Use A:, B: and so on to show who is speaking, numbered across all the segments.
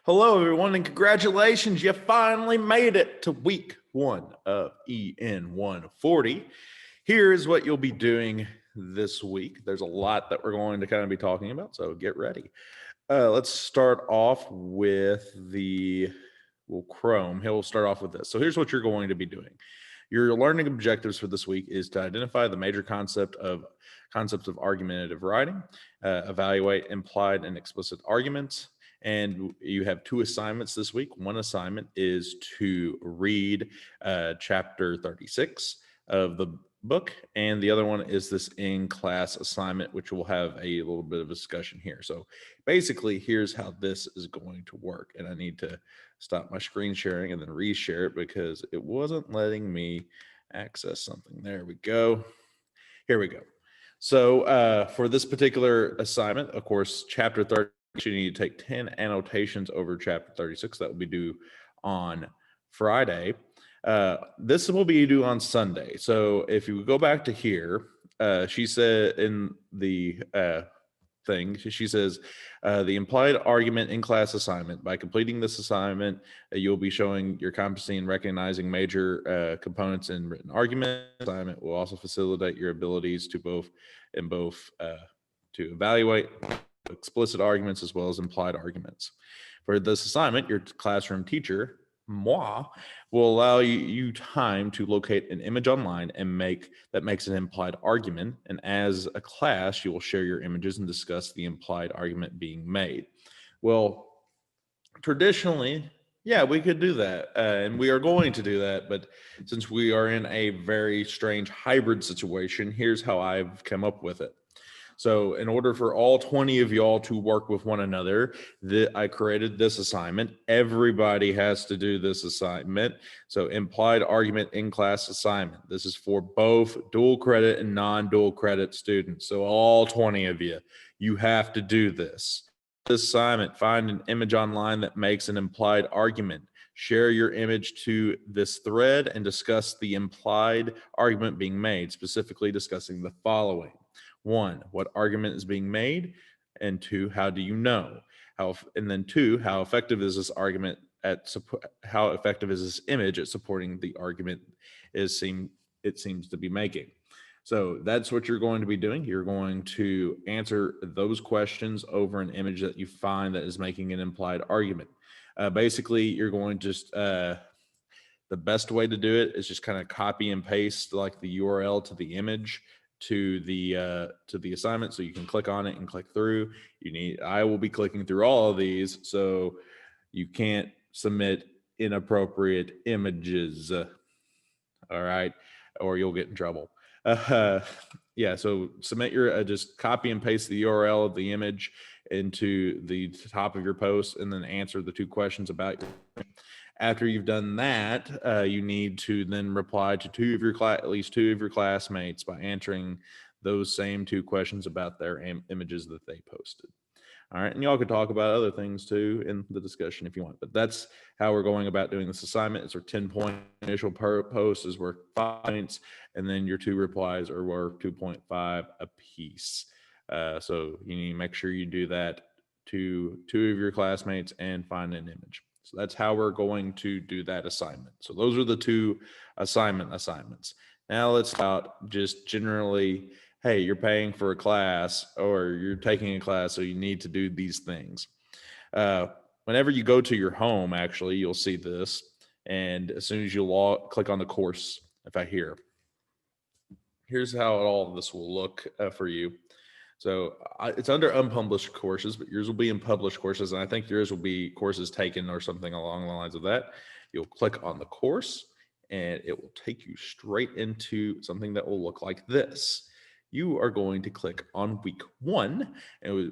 A: Hello, everyone, and congratulations. You finally made it to week one of EN140. Here is what you'll be doing this week. There's a lot that we're going to kind of be talking about, so get ready. Let's start off with Chrome. He'll start off with this. So here's what you're going to be doing. Your learning objectives for this week is to identify the major concepts of argumentative writing, evaluate implied and explicit arguments, and you have two assignments this week. One assignment is to read chapter 36 of the book, and the other one is this in-class assignment, which will have a little bit of a discussion here. So basically, here's how this is going to work. And I need to stop my screen sharing and then reshare it because it wasn't letting me access something. There we go. Here we go. So for this particular assignment, of course, chapter 30, you need to take 10 annotations over chapter 36. That will be due on Friday. This will be due on Sunday. So if you go back to here, she said in the thing, she says, the implied argument in class assignment. By completing this assignment, you'll be showing your competency in recognizing major components in written argument. Assignment will also facilitate your abilities to evaluate explicit arguments as well as implied arguments. For this assignment, your classroom teacher, moi, will allow you time to locate an image online and that makes an implied argument. And as a class, you will share your images and discuss the implied argument being made. Well, traditionally, yeah, we could do that, and we are going to do that. But since we are in a very strange hybrid situation, here's how I've come up with it. So in order for all 20 of y'all to work with one another, I created this assignment. Everybody has to do this assignment. So implied argument in class assignment. This is for both dual credit and non-dual credit students. So all 20 of you have to do this. This assignment, find an image online that makes an implied argument. Share your image to this thread and discuss the implied argument being made, specifically discussing the following. 1, what argument is being made? And 2, how do you know? And then 2, how effective is this argument how effective is this image at supporting the argument it seems to be making? So that's what you're going to be doing. You're going to answer those questions over an image that you find that is making an implied argument. Basically, you're going to just the best way to do it is just kind of copy and paste like the URL to the image to the assignment, so you can click on it and click through. I will be clicking through all of these, so you can't submit inappropriate images, all right, or you'll get in trouble. Yeah, so submit your just copy and paste the URL of the image into the top of your post, and then answer the 2 questions about your image. After you've done that, you need to then reply to at least two of your classmates by answering those same 2 questions about their images that they posted. All right, and y'all could talk about other things too in the discussion if you want, but that's how we're going about doing this assignment. It's our 10-point initial post is worth 5 points, and then your 2 replies are worth 2.5 apiece. So you need to make sure you do that to 2 of your classmates and find an image. So that's how we're going to do that assignment. So those are the 2 assignments. Now let's talk just generally, hey, you're paying for a class or you're taking a class, so you need to do these things. Whenever you go to your home, actually, you'll see this. And as soon as you click on the course, here's how all of this will look for you. So it's under unpublished courses, but yours will be in published courses. And I think yours will be courses taken or something along the lines of that. You'll click on the course and it will take you straight into something that will look like this. You are going to click on week 1,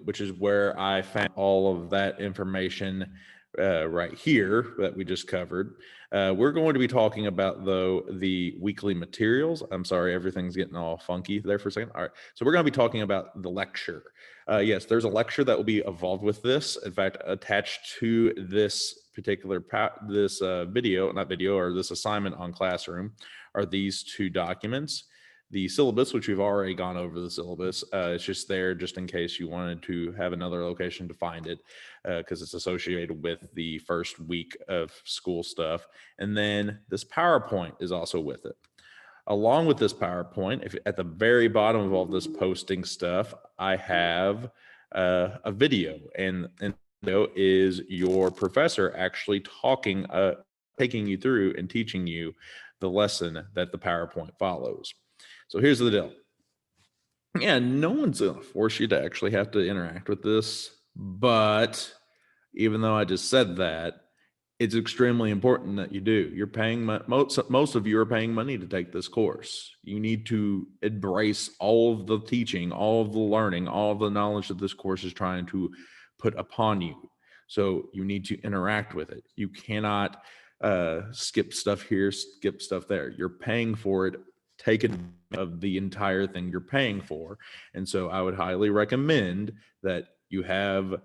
A: which is where I found all of that information right here that we just covered. We're going to be talking about, though, the weekly materials. I'm sorry, everything's getting all funky there for a second. All right, so we're going to be talking about the lecture. Yes, there's a lecture that will be involved with this. In fact, attached to this particular this assignment on Classroom are these 2 documents. the syllabus, which we've already gone over the syllabus. It's just there just in case you wanted to have another location to find it, because it's associated with the first week of school stuff. And then this PowerPoint is also with it. Along with this PowerPoint, if at the very bottom of all this posting stuff, I have a video, and video is your professor actually talking, taking you through and teaching you the lesson that the PowerPoint follows. So here's the deal. Yeah, no one's going to force you to actually have to interact with this, but even though I just said that, it's extremely important that you do. You're paying most of you are paying money to take this course. You need to embrace all of the teaching, all of the learning, all of the knowledge that this course is trying to put upon you. So you need to interact with it. You cannot skip stuff here, skip stuff there. You're paying for it. Take advantage of the entire thing you're paying for. And so I would highly recommend that you have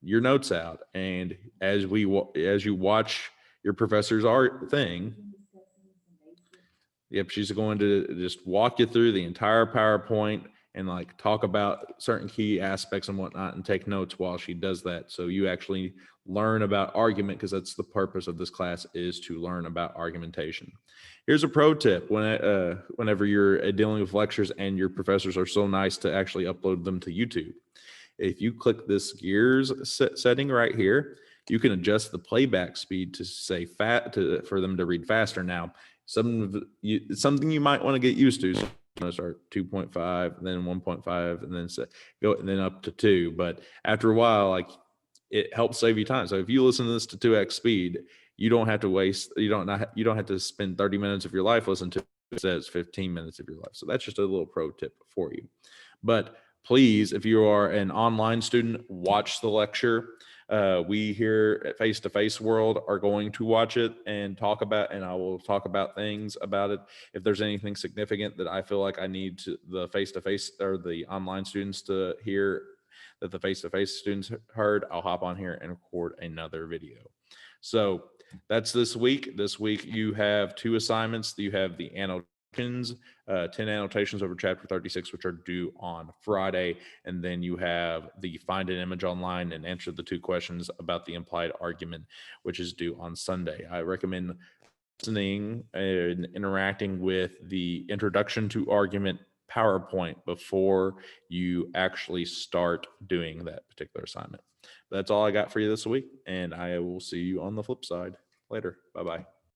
A: your notes out, and as you watch your professor's art thing, yep, she's going to just walk you through the entire PowerPoint and like talk about certain key aspects and whatnot, and take notes while she does that. So you actually learn about argument, because that's the purpose of this class, is to learn about argumentation. Here's a pro tip: whenever you're dealing with lectures and your professors are so nice to actually upload them to YouTube, if you click this gears setting right here, you can adjust the playback speed to say for them to read faster. Now, something you might want to get used to. So I'm going to start 2.5, and then 1.5, and then go and then up to 2. But after a while, like, it helps save you time. So if you listen to this to 2x speed, you don't have to waste. You don't have to spend 30 minutes of your life listening to it. It says 15 minutes of your life. So that's just a little pro tip for you. But please, if you are an online student, watch the lecture. We here at Face to Face World are going to watch it and talk about, and I will talk about things about it. If there's anything significant that I feel like I need the face to face or the online students to hear that the face to face students heard, I'll hop on here and record another video. So that's this week. This week you have 2 assignments. You have the annotations, 10 annotations over chapter 36, which are due on Friday. And then you have the find an image online and answer the 2 questions about the implied argument, which is due on Sunday. I recommend listening and interacting with the introduction to argument PowerPoint before you actually start doing that particular assignment. That's all I got for you this week, and I will see you on the flip side later. Bye-bye.